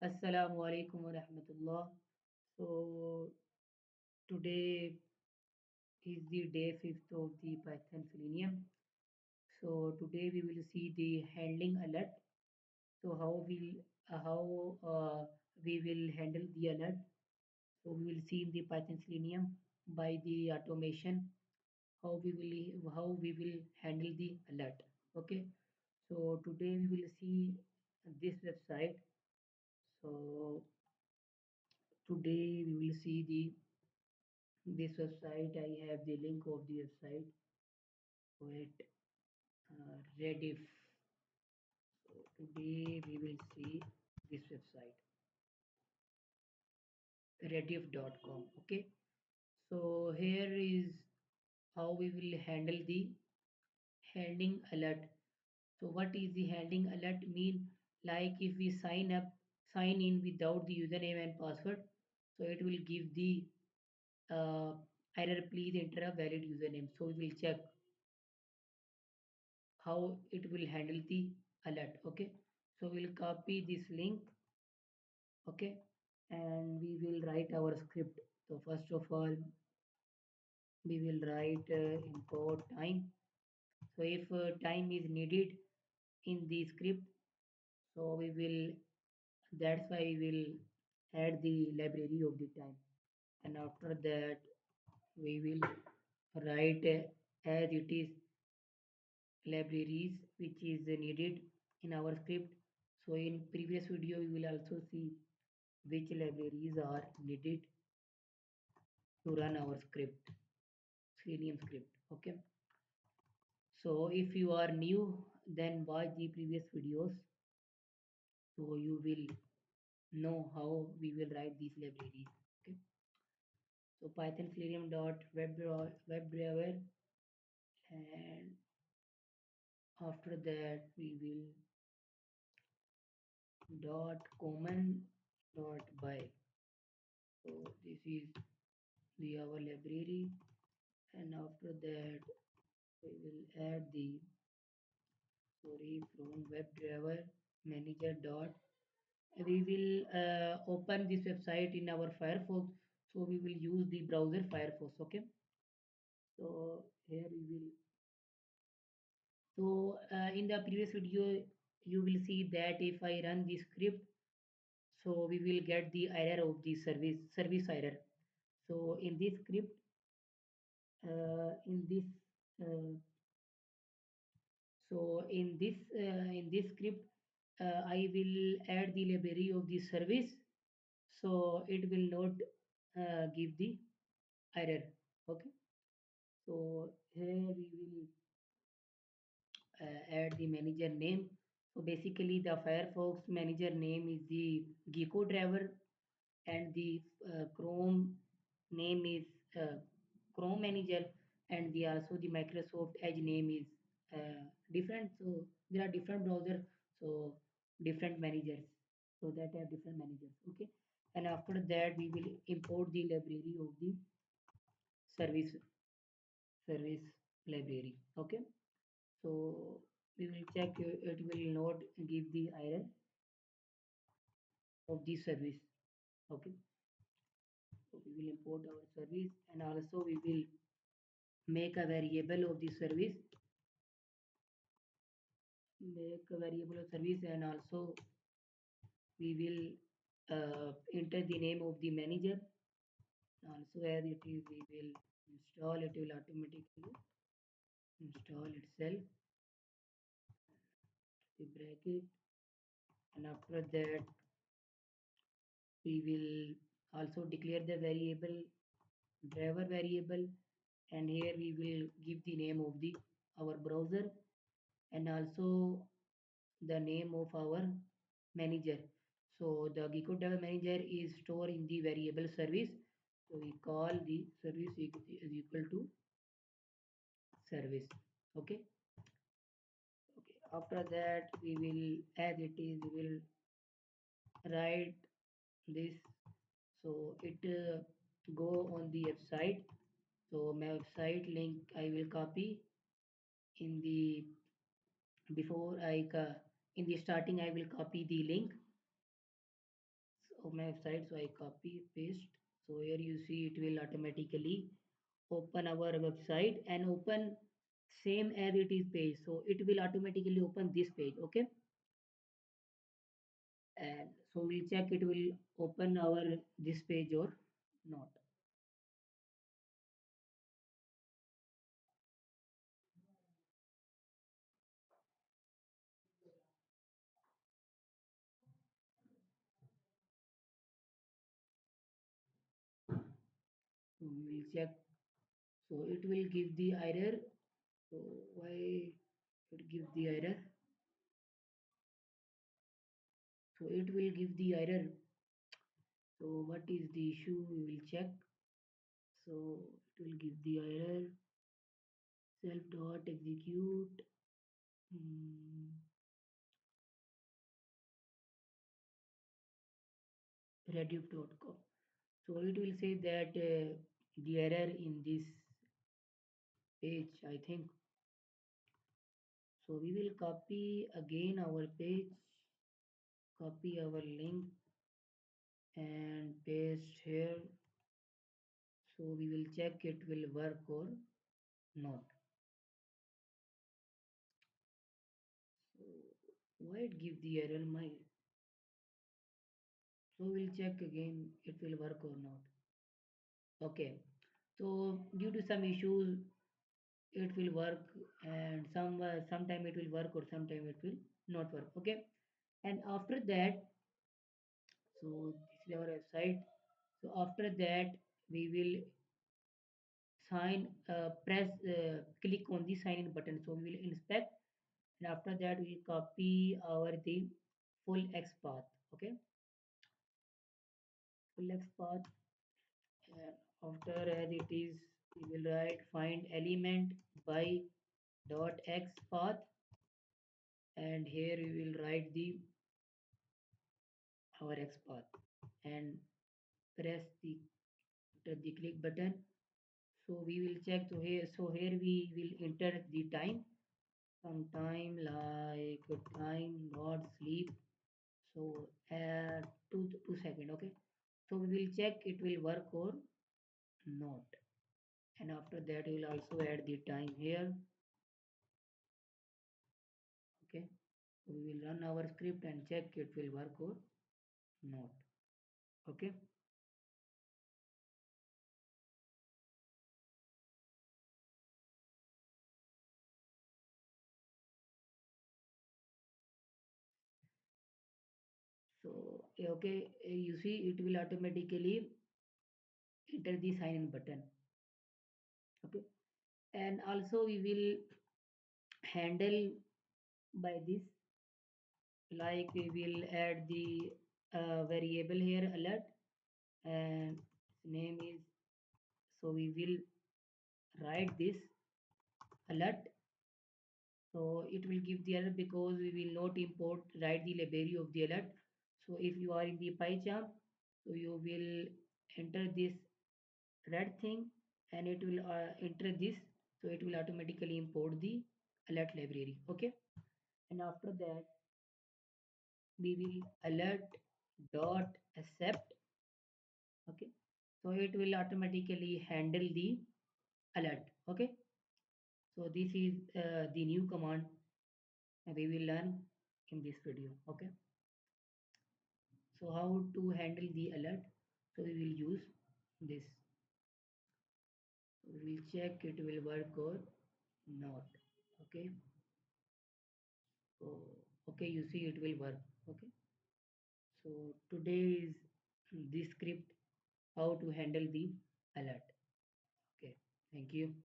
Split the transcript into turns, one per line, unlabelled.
Assalamu alaikum wa rahmatullah. So today is the day 5th of the Python Selenium. So today we will see the handling alert. So how we will handle the alert. So we will see in the Python Selenium by the automation how we will handle the alert. Okay. So today we will see this website. So today we will see the this website. I have the link of the website. Wait, Rediff. So today we will see this website, rediff.com. Okay. So here is how we will handle the handling alert. So what is the handling alert mean? Like if we sign in without the username and password, so it will give the uh, error. Please enter a valid username. So we will check how it will handle the alert. Okay, so we'll copy this link. Okay, and we will write our script. So first of all we will write import time. So if time is needed in the script, so we will, that's why we will add the library of the time. And after that we will write as it is libraries which is needed in our script. So in previous video you will also see which libraries are needed to run our script, Selenium script. Okay. So if you are new, then watch the previous videos. So you will know how we will write these libraries. Okay. So Python Selenium dot WebDriver, and after that we will dot common dot by. So this is the our library, and after that we will add the, sorry, from WebDriver manager dot. We will open this website in our Firefox. So we will use the browser Firefox. Okay. So here we will. So in the previous video, you will see that if I run the script, so we will get the error of the service error. So in this script, in this uh, in this script, I will add the library of the service. So it will not give the error. Okay. So here we will add the manager name. So basically the Firefox manager name is the Gecko driver, and the Chrome name is Chrome manager, and the also the Microsoft Edge name is different. So there are different browsers, so different managers. So that have different managers. Okay. And after that we will import the library of the service service library. Okay. So we will check it will not give the error of the service. Okay. So we will import our service, and also we will make a variable of the service, make a variable of service, and also we will enter the name of the manager. Also as it is, we will install, it will automatically install itself, the bracket. And after that we will also declare the variable, driver variable, and here we will give the name of the our browser, and also the name of our manager. So the Gecko driver manager is stored in the variable service. So we call the service is equal to service. Okay. Okay. After that we will, as it is, we will write this. So it go on the website. So my website link I will copy in the, before in the starting I will copy the link. of my website. So I copy paste. So here you see it will automatically open our website and open same as it is page. So it will automatically open this page. Okay, and so we'll check it will open our this page or not. So we will check. So it will give the error. So why it gives the error? So it will give the error. So what is the issue? We will check. So it will give the error. Self dot execute. Hmm, Rediff.com. So it will say that the error in this page, I think. So we will copy again our page, copy our link and paste here. So we will check it will work or not. So why it give the error my? So we'll check again it will work or not. Okay. So due to some issues it will work and sometime it will work or sometime it will not work. Okay. And after that, so this is our website. So after that we will press click on the sign in button. So we will inspect and after that we will copy our the full X path. Okay, full X path. And after as it is, we will write find element by dot X path, and here we will write the our X path and press the after the click button. So we will check. So here we will enter the time. Some time like time not sleep. So 2 2 second. Okay. So we will check it will work or not. And after that we will also add the time here. Okay. So we will run our script and check it will work or not. Okay. So okay, you see it will automatically enter the sign in button. Okay. And also we will handle by this, like we will add the variable here alert and name is, so we will write this alert. So it will give the alert because we will not import write the library of the alert. So if you are in the PyCharm, so you will enter this red thing and it will enter this, so it will automatically import the alert library. Okay, and after that we will alert dot accept. Okay, so it will automatically handle the alert. Okay, so this is the new command we will learn in this video. Okay, so how to handle the alert? So we will use this. We will check it will work or not. Okay, so okay, you see it will work. Okay, so today is this script how to handle the alert. Okay, thank you.